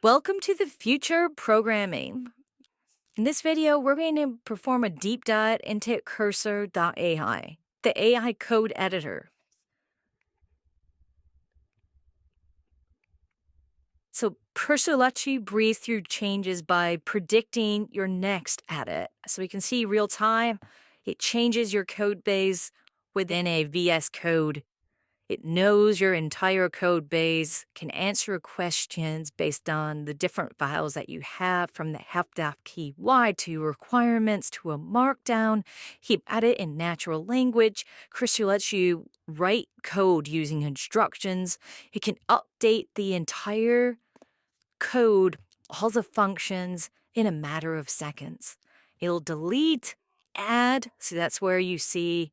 Welcome to the future programming. In this video, we're going to perform a deep dive into Cursor.ai, the AI code editor. So Cursor lets you breathe through changes by predicting your next edit. So we can see real time, it changes your code base within a VS Code. It knows your entire code base, can answer questions based on the different files that you have, from the help.py to requirements to a markdown. He edit in natural language. Cursor lets you write code using instructions. It can update the entire code, all the functions, in a matter of seconds. It'll delete, add, so that's where you see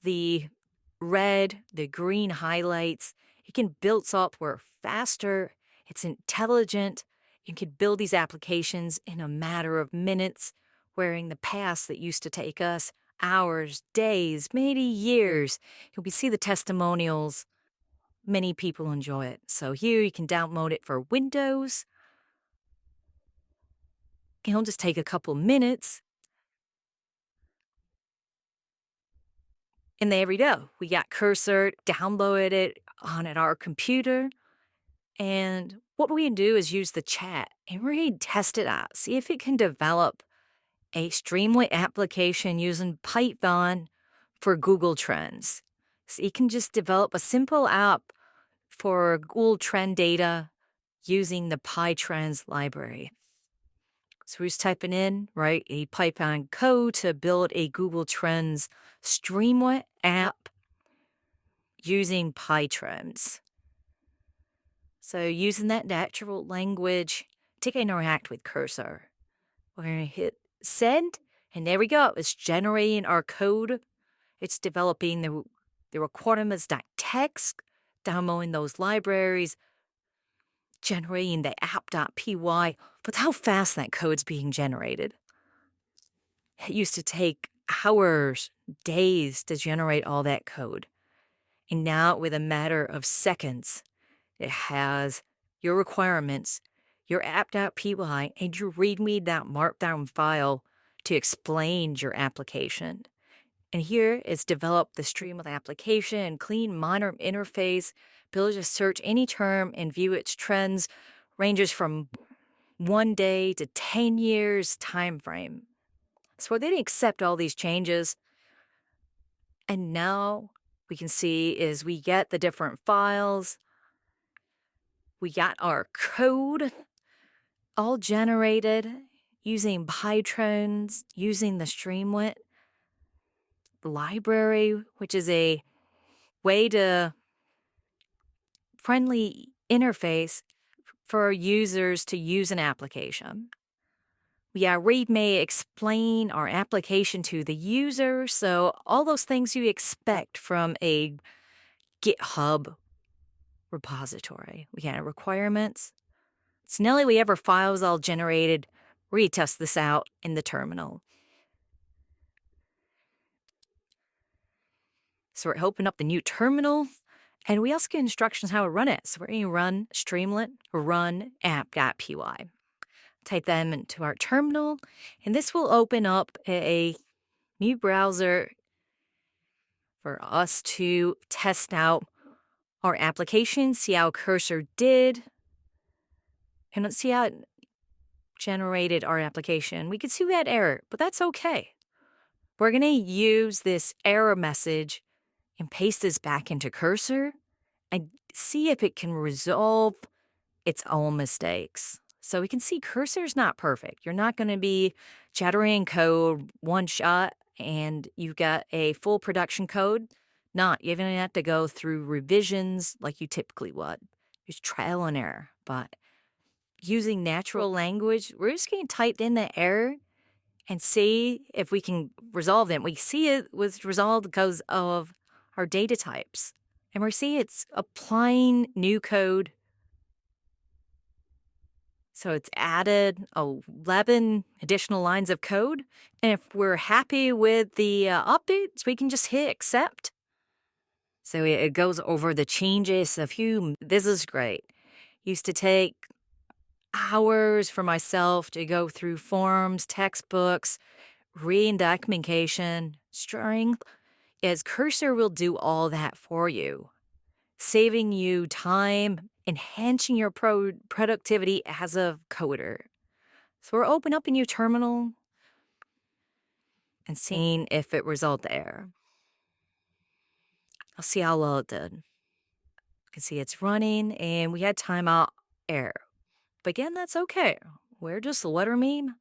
the red, the green highlights. It can build software faster. It's intelligent. It can build these applications in a matter of minutes, where in the past that used to take us hours, days, maybe years. We see the testimonials. Many people enjoy it. So here you can download it for Windows. It'll just take a couple minutes. And there we go. We got Cursor, downloaded it on our computer. And what we can do is use the chat and really test it out. See if it can develop a Streamline application using Python for Google Trends. So you can just develop a simple app for Google Trend data using the PyTrends library. So we're just typing in, right, a Python code to build a Google Trends Streamline app using PyTrends. So using that natural language to interact with Cursor. We're going to hit send, and there we go. It's generating our code. It's developing the requirements.txt, downloading those libraries, generating the app.py. But how fast that code's being generated. It used to take hours, days to generate all that code. And now, with a matter of seconds, it has your requirements, your app.py, and your readme.markdown file to explain your application. And here it's developed the Streamline application, clean, modern interface, ability to search any term and view its trends, ranges from 1 day to 10 years time frame. So they didn't accept all these changes. And now we can see is we get the different files. We got our code all generated using PyTrends, using the Streamline library, which is a way to friendly interface for users to use an application. We README explain our application to the user, so all those things you expect from a GitHub repository. We got requirements. So now that we have our files all generated, we're going to test this out in the terminal. So we're opening up the new terminal, and we also get instructions how to run it. So we're going to run Streamline, run app.py. Type them into our terminal, and this will open up a new browser for us to test out our application, see how Cursor did, and let's see how it generated our application. We could see that error, but that's okay. We're going to use this error message and paste this back into Cursor and see if it can resolve its own mistakes. So we can see Cursor's not perfect. You're not going to be generating code one shot and you've got a full production code. Not. You're going to have to go through revisions like you typically would. There's trial and error. But using natural language, we're just going to type in the error and see if we can resolve it. We see it was resolved because of our data types. And we see it's applying new code. So it's added 11 additional lines of code. And if we're happy with the updates, we can just hit accept. So it goes over the changes of this is great. Used to take hours for myself to go through forms, textbooks, reading documentation, strength, as Cursor will do all that for you, saving you time, enhancing your productivity as a coder. So we're open up a new terminal and seeing if it resulted there. I'll see how well it did. You can see it's running and we had timeout error. But again, that's okay. We're just letter meme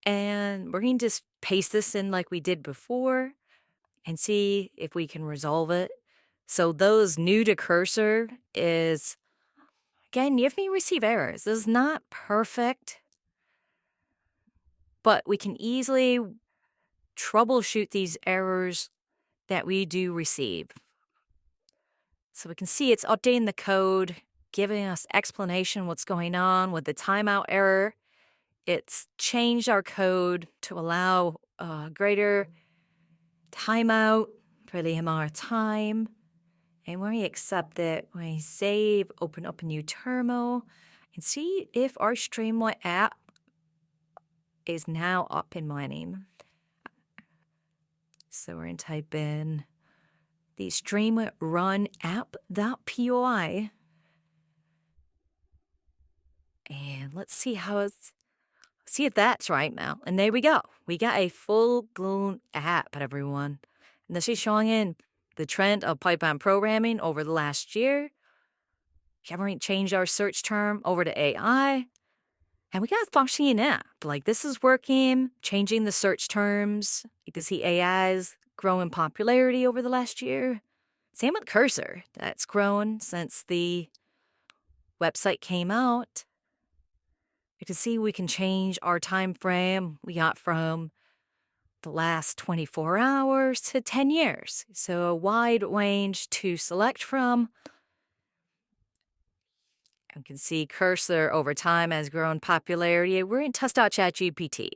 and we're going to just paste this in like we did before and see if we can resolve it. So those new to Cursor is, again, you may receive errors. This is not perfect, but we can easily troubleshoot these errors that we do receive. So we can see it's updating the code, giving us explanation what's going on with the timeout error. It's changed our code to allow greater timeout for the amount of time. And when we accept it, when we save, open up a new terminal, and see if our Streamline app is now up and running. So we're going to type in the Streamline app.py. And let's see see if that's right now. And there we go. We got a full-blown app, everyone. And this is showing in the trend of Python programming over the last year. Haven't changed our search term over to AI. And we got a functioning app. Like, this is working, changing the search terms. You can see AI's growing popularity over the last year. Same with Cursor. That's grown since the website came out. You can see we can change our time frame. We got from the last 24 hours to 10 years. So a wide range to select from. You can see Cursor over time has grown popularity. We're in test.chat-GPT.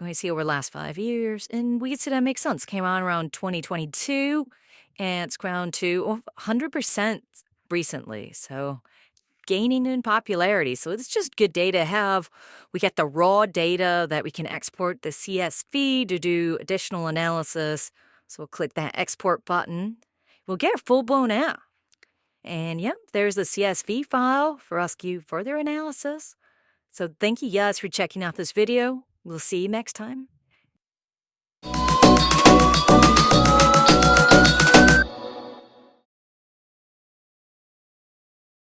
We see over the last 5 years, and we can see that makes sense. Came on around 2022, and it's grown to 100% recently. So gaining in popularity. So it's just good data to have. We get the raw data that we can export the CSV to do additional analysis. So we'll click that export button. We'll get a full-blown app. And yep, there's the CSV file for us to do further analysis. So thank you guys for checking out this video. We'll see you next time.